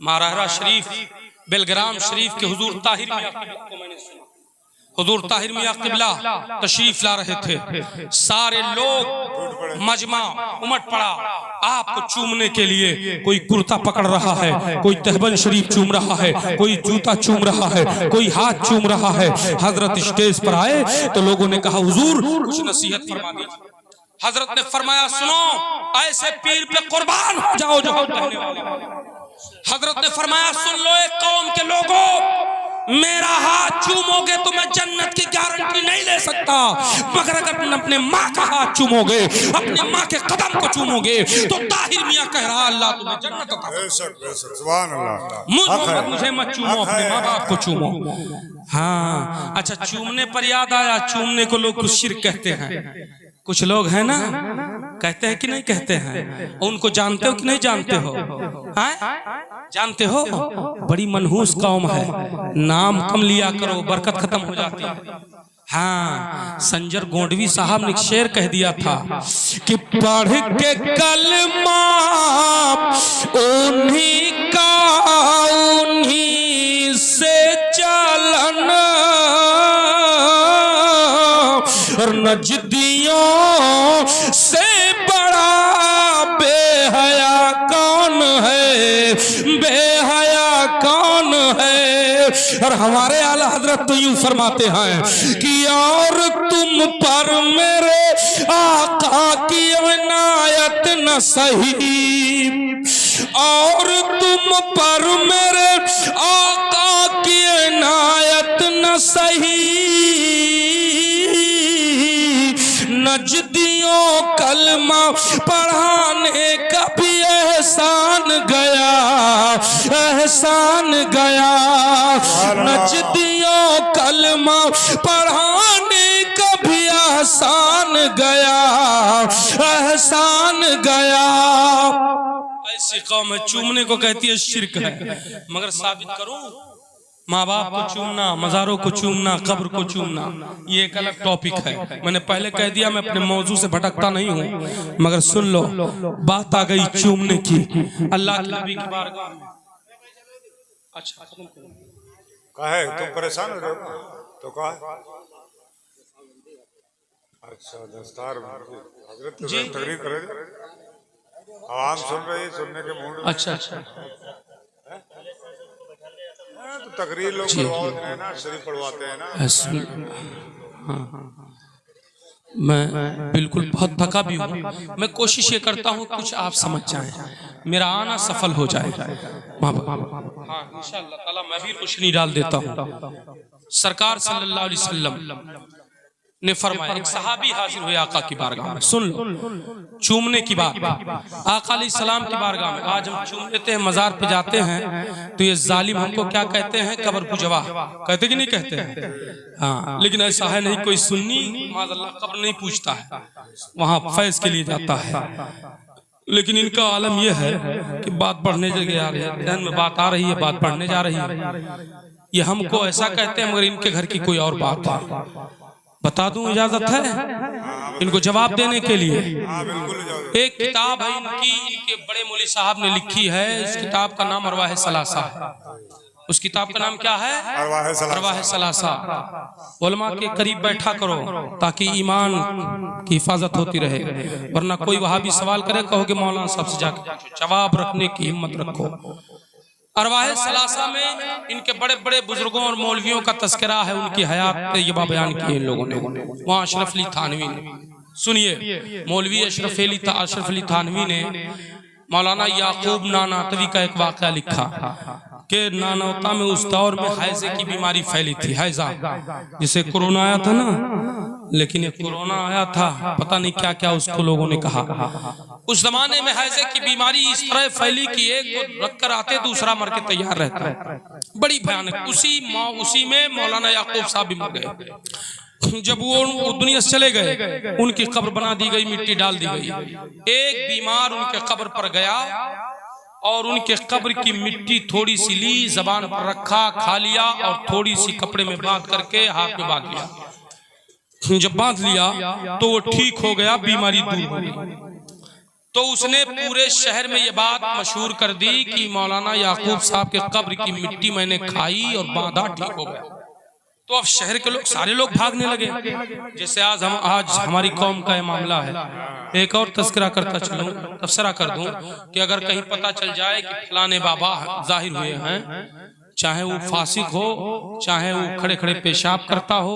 माराहरा शरीफ बेलग्राम शरीफ के हुजूर ताहिर मियां किबला को मैंने सुना। हुजूर ताहिर मियां किबला तशरीफ ला रहे थे, सारे लोग मजमा उमड़ पड़ा आपको चूमने के लिए। कोई कुर्ता पकड़ रहा है, कोई तहबन शरीफ चूम रहा है, कोई जूता चूम रहा है, कोई हाथ चूम रहा है। हजरत स्टेज पर आए तो लोगों ने कहा हुजूर कुछ नसीहत फरमा दीजिए। हजरत ने फरमाया सुनो, ऐसे पीर पे कुर्बान हो जाओ जो हम कहने वाले। हजरत ने फरमाया सुन लो एक कौम के लोगों, मेरा हाथ चूमोगे तो मैं जन्नत की गारंटी नहीं ले सकता, मगर अगर तुम अपने माँ का हाथ चूमोगे, अपने माँ के कदम को चूमोगे तो ताहिर मियां कह रहा अल्लाह तुम्हें जन्नत अता करे। सुभान अल्लाह। मुझे मत चूमो, अपने माँ बाप को चूमो। हाँ अच्छा, चूमने पर याद आया, चूमने को लोग कुछ शिर्क कहते हैं। कुछ लोग हैं ना कहते हैं कि नहीं कहते हैं, उनको जानते हो कि नहीं जानते हो? जानते हो? बड़ी मनहूस कौम है, नाम कम लिया करो बरकत खत्म हो जाती है। हाँ, संजर गोंडवी साहब ने शेर कह दिया था कि पढ़ के कलमा उन्हीं का उन्हीं से चलना, और नजदियों से बड़ा बेहया कौन है, बेहया कौन है। और हमारे आला हजरत तो यूं फरमाते हैं कि और तुम पर मेरे आका की इनायत न सही, और तुम पर मेरे आका की इनायत न सही, नजदियों कलमा पढ़ाने का भी एहसान गया, एहसान गया। नजदियों कलमा पढ़ाने का भी एहसान गया, एहसान गया। ऐसी कौम चूमने को कहती है शिर्क है, मगर साबित करूं माँ बाप को चूमना, मज़ारों को चूमना, कब्र को चूमना, ये एक अलग टॉपिक है। मैंने पहले कह दिया मैं अपने मौजू से भटकता नहीं हूँ, मगर सुन लो बात आ गई चूमने की। अल्लाह के नबी की बारगाह में अच्छा कहे तुम परेशान हो रहे हो तो कहा अच्छा दस्तार हजरत तकरीर करे, आवाम सुन रही, सुनने के मूड। अच्छा अच्छा तो तकरीर लोग करवाते हैं ना, शरीफ पढ़वाते हैं ना। हाँ, मैं बिल्कुल बहुत थका भी हूँ। मैं कोशिश ये करता हूँ कुछ आप समझ जाएं, मेरा आना सफल हो जाए। हाँ इंशाअल्लाह ताला मैं भी रोशनी डाल देता हूँ। सरकार सल्लल्लाहु अलैहि वसल्लम ने फरमाया, एक सहाबी हाजिर हुए आका की बारगाह में, सुन लो चूमने की बात। आका अलैहिस्सलाम की बारगाह में आज हम चूम लेते हैं, मजार पे जाते हैं तो ये जालिम हमको क्या कहते हैं, कब्र पुजवा कहते कि नहीं कहते हैं? हाँ, लेकिन ऐसा है नहीं, कोई सुन्नी माज़अल्लाह कब्र नहीं पूछता है, वहाँ फैज के लिए जाता है। लेकिन इनका आलम यह है कि बात पढ़ने जा रही है, ध्यान में बात आ रही है, बात पढ़ने जा रही है, ये हमको ऐसा कहते हैं, मगर इनके घर की कोई और बात है। बता दूं इजाजत है इनको जवाब देने के लिए? एक किताब है इनकी, इनके बड़े मौलवी साहब ने लिखी है, इस किताब का नाम अरवाह सलासा है। उस किताब का नाम क्या है? अरवाह सलासा। उलमा के करीब बैठा करो ताकि ईमान की हिफाजत होती रहे, वरना कोई वहाबी सवाल करे कहोगे मौलाना साहब से जाकर जवाब रखने की हिम्मत रखो। अरवाह सलासा में इनके बड़े बड़े बुजुर्गों और मौलवियों का तस्करा है, उनकी हयात तैयबा बयान की इन लोगों ने। वहाँ अशरफ अली थानवी ने, सुनिए, मौलवी अशरफ अली थानवी ने मौलाना याकूब नानातवी का एक वाक़या लिखा कि नानौता में उस दौर में हैजे की बीमारी फैली थी, हैजा जिसे कोरोना आया था ना, लेकिन ये कोरोना आया था पता नहीं क्या क्या उसको लोगों ने कहा। उस जमाने में हैजे की बीमारी इस तरह फैली कि एक को रख कर आते दूसरा मर के तैयार रहता है, बड़ी भयानक। उसी में मौलाना याकूब साहब भी मर गए। जब वो दुनिया से चले गए, उनकी कब्र बना दी गई, मिट्टी डाल दी गई। एक बीमार उनके कब्र पर गया और उनके कब्र की मिट्टी थोड़ी सी ली, जबान पर रखा, खा लिया और थोड़ी सी कपड़े में बांध करके हाथ में बांध लिया। जब बांध लिया तो वो ठीक हो गया, बीमारी दूर हो गई। तो उसने पूरे शहर में ये बात मशहूर कर दी कि मौलाना याकूब साहब के कब्र की मिट्टी मैंने खाई और बांधा, ठीक हो गया। तो अब शहर के लोग सारे लोग भागने लगे। जैसे आज हमारी कौम का ये मामला है। एक और तस्करा करता चलूं, तबसरा कर दूं कि अगर कहीं पता चल जाए कि फलाने बाबा जाहिर हुए हैं, चाहे वो फासिक हो, चाहे वो खड़े खड़े पेशाब करता हो,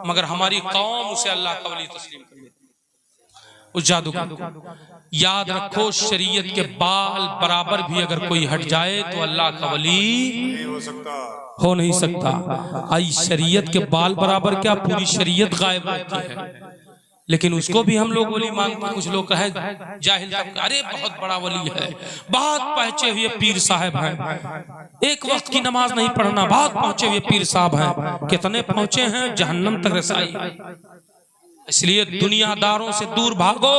मगर हमारी कौम उसे अल्लाह का वली तस्लीम कर लेती उस जादू का। याद रखो, शरीयत के बाल बराबर भी अगर कोई हट जाए तो अल्लाह का वली हो नहीं सकता। आई शरीयत के बाल बराबर क्या, पूरी शरीयत गायब रहती है, लेकिन उसको भी हम लोग वली मानते। कुछ लोग कहे जाहिल, अरे बहुत बड़ा वली है, बहुत पहुंचे हुए पीर साहब हैं, एक वक्त की नमाज नहीं पढ़ना, बहुत पहुंचे हुए पीर साहब हैं। कितने पहुंचे हैं, जहन्नम तक रसाई। इसलिए दुनियादारों से दूर भागो,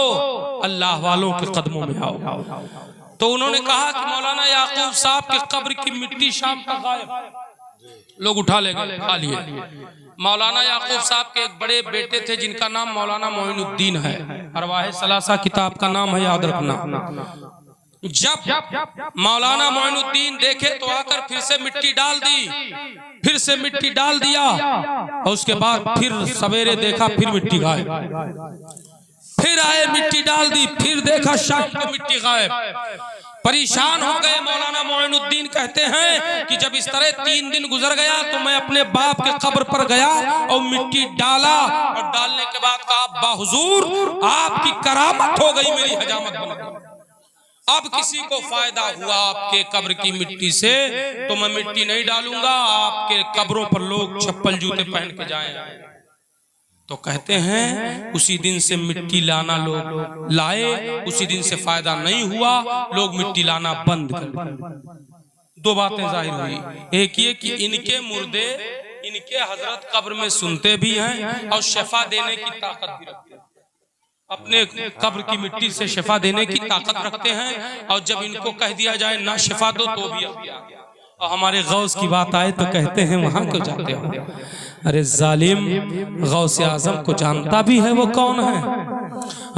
अल्लाह वालों के कदमों में आओ। तो उन्होंने कहा कि मौलाना याकूब साहब के कब्र की मिट्टी शाम तक गायब, लोग उठा ले गए, खा लिए। मौलाना याकूब साहब के एक बड़े बेटे थे जिनका नाम मौलाना मोइनुद्दीन है, अरवाहे सलासा किताब का नाम है, याद रखना। जब मौलाना मोइनुद्दीन देखे तो आकर फिर से मिट्टी डाल दी, फिर से मिट्टी डाल दिया, और उसके बाद फिर सवेरे देखा फिर मिट्टी गायब, फिर आए मिट्टी डाल दी, फिर देखा शाम को मिट्टी गायब। परेशान हो गए। मौलाना मोइनुद्दीन कहते हैं कि जब इस तरह 3 दिन गुजर गया तो मैं अपने बाप के कब्र पर गया और मिट्टी डाला, और डालने के बाद कहा, अब्बा हुजूर आपकी करामत हो गई, मेरी हजामत बन गई। अब किसी को फायदा हुआ आपके कब्र की मिट्टी से तो मैं मिट्टी नहीं डालूंगा, आपके कब्रों पर लोग चप्पल जूते पहन के जाएं। तो कहते हैं उसी दिन से मिट्टी लाना लोग लाए, उसी दिन से फायदा नहीं हुआ, लोग मिट्टी लाना बंद कर दिए। 2 बातें जाहिर हुई, एक ये कि इनके मुर्दे इनके हजरत कब्र में सुनते भी हैं और शिफा देने की ताकत भी रखते हैं, अपने कब्र की मिट्टी से शिफा देने की ताकत रखते हैं। और जब इनको कह दिया जाए ना शिफा दो तो भी अभी आ गया। और हमारे गौस की बात आए तो कहते हैं वहां क्यों जाते हो? अरे जालिम, गौसे आजम को जानता भी है वो कौन है,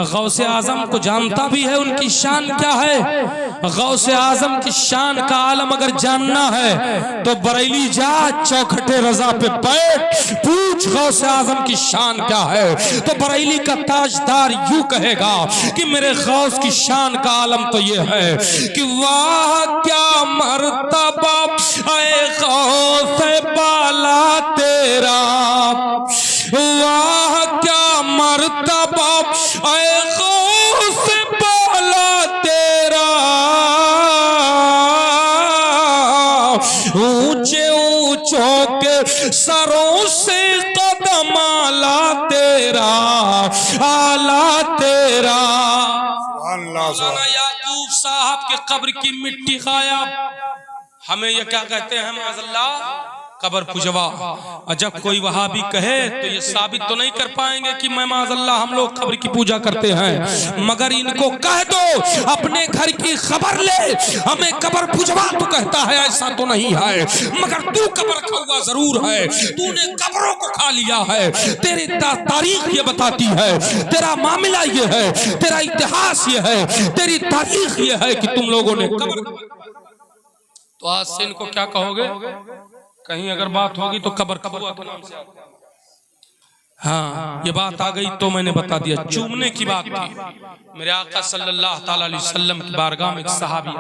गौसे आजम को जानता भी है उनकी शान क्या है। गौसे आजम की शान का आलम अगर जानना है तो बरेली जा, चौखटे रजा पे बैठ, पूछ गौसे आजम की शान क्या है। तो बरेली का ताजदार यूं कहेगा कि मेरे गौस की शान का आलम तो ये है कि वाह क्या मर्तबा ऐ गौसे बाला तेरा, वाह क्या मर्तबा ऐ गौसे बाला तेरा, ऊंचे ऊंचों के सरों से कदम आला तेरा, आला तेरा। मौलाना याकूब साहब के कब्र की मिट्टी गायब। हमें ये क्या कहते हैं, माज़अल्लाह कब्र पुजवा। और जब कोई वहाबी कहे तो ये साबित तो नहीं कर पाएंगे कि मैं माज़अल्लाह हम लोग कब्र की पूजा करते हैं, मगर इनको कह दो अपने घर की खबर ले, हमें कब्र पुजवा तू कहता है, ऐसा तो नहीं है, मगर तू कब्र खाऊगा जरूर है, तूने कब्रों को खा लिया है। तेरी तारीख ये बताती है, तेरा मामला ये है, तेरा इतिहास ये है, तेरी तारीख ये है कि तुम लोगों ने कब्र। तो आज से इनको क्या कहोगे, कहीं अगर बात होगी तो कब्र कबुआ के नाम से आता है। हाँ, ये बात आ गई तो मैंने बता दिया। चूमने की बात थी, मेरे आका सल्लल्लाहु अलैहि वसल्लम की बारगाह में एक सहाबी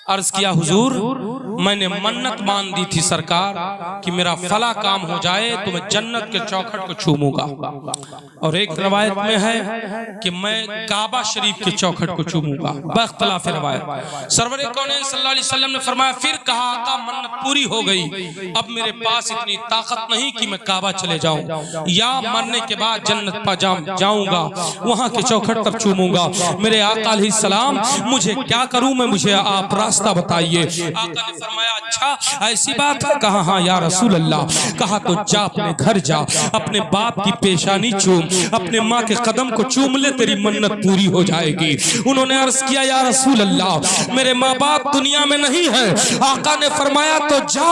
अर्ज किया, हुजूर मैंने मन्नत मान दी थी सरकार कि मेरा फला काम हो जाए तो मैं जन्नत के चौखट को चूमूंगा, और एक रवायत में है कि मैं काबा शरीफ के चौखट को चूमूंगा, बख्तलाफ रवायत। सरवर कौनैन सल्लल्लाहु अलैहि वसल्लम ने फरमाया, फिर कहा आका मन्नत पूरी हो गई, अब मेरे पास इतनी ताकत नहीं कि मैं काबा चले जाऊं, या मरने के बाद जन्नत पा जाऊंगा, वहां के चौखट तक चूमूंगा। मेरे आका अलैहिस्सलाम मुझे क्या करूं मैं, मुझे आप रास्ता बताइए। आका ने फरमाया अच्छा ऐसी बात है? कहा हाँ या रसूल अल्लाह। कहा तो जा अपने घर जा, अपने बाप की पेशानी चूम, अपने माँ के कदम को चूम ले, तेरी मन्नत पूरी हो जाएगी। उन्होंने अर्ज किया या रसूल अल्लाह मेरे माँ बाप दुनिया में नहीं है। आका ने फरमाया तो जा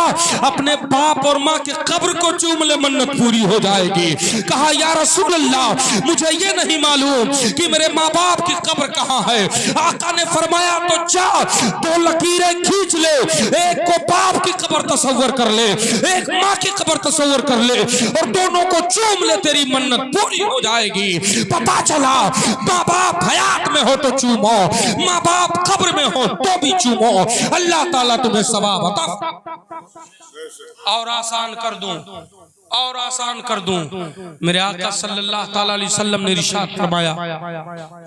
अपने बाप और माँ के कब्र को चूम ले, मन्नत पूरी हो जाएगी। कहा या रसूल अल्लाह मुझे ये नहीं मालूम कि मेरे माँ बाप की कब्र कहाँ है। आका ने फरमाया तो जा दो लकीरें खींच ले, एक को बाप की कब्र तस्वर कर ले, एक माँ की कब्र तस्वर कर ले, और दोनों को चूम ले, तेरी मन्नत पूरी हो जाएगी। पता चला माँ बाप हयात में हो तो चूमो, माँ बाप कब्र में हो तो भी चूमो, अल्लाह ताला तुम्हें सवाब अता और आसान कर दूं, और आसान कर दूं। मेरे आका सल्लल्लाहु ताला अलैहि वसल्लम ने इरशाद फरमाया,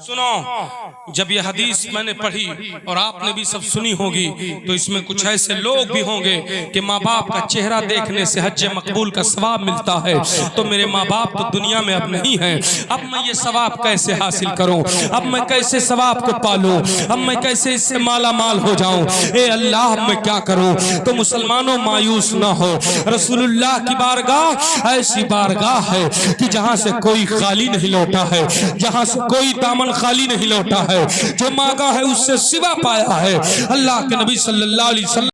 सुनो जब ये हदीस मैंने पढ़ी और आपने भी सब सुनी होगी, तो इसमें कुछ ऐसे लोग भी होंगे कि माँ बाप का चेहरा देखने से हज मकबूल का सवाब मिलता है। तो मेरे माँ बाप तो दुनिया में अब नहीं है, अब मैं ये सवाब कैसे हासिल करूं, अब मैं कैसे सवाब को पालूं, अब मैं कैसे इससे माला माल हो जाऊं। ए अल्लाह मैं क्या करूं। तो मुसलमानों मायूस ना हो, रसूलुल्लाह की बारगाह ऐसी बारगाह है कि जहां से कोई खाली नहीं लौटा है, जहां से कोई दामन खाली नहीं लौटा है। जो मांगा है उससे सिवा पाया है। अल्लाह के नबी सल्लल्लाहु अलैहि वसल्लम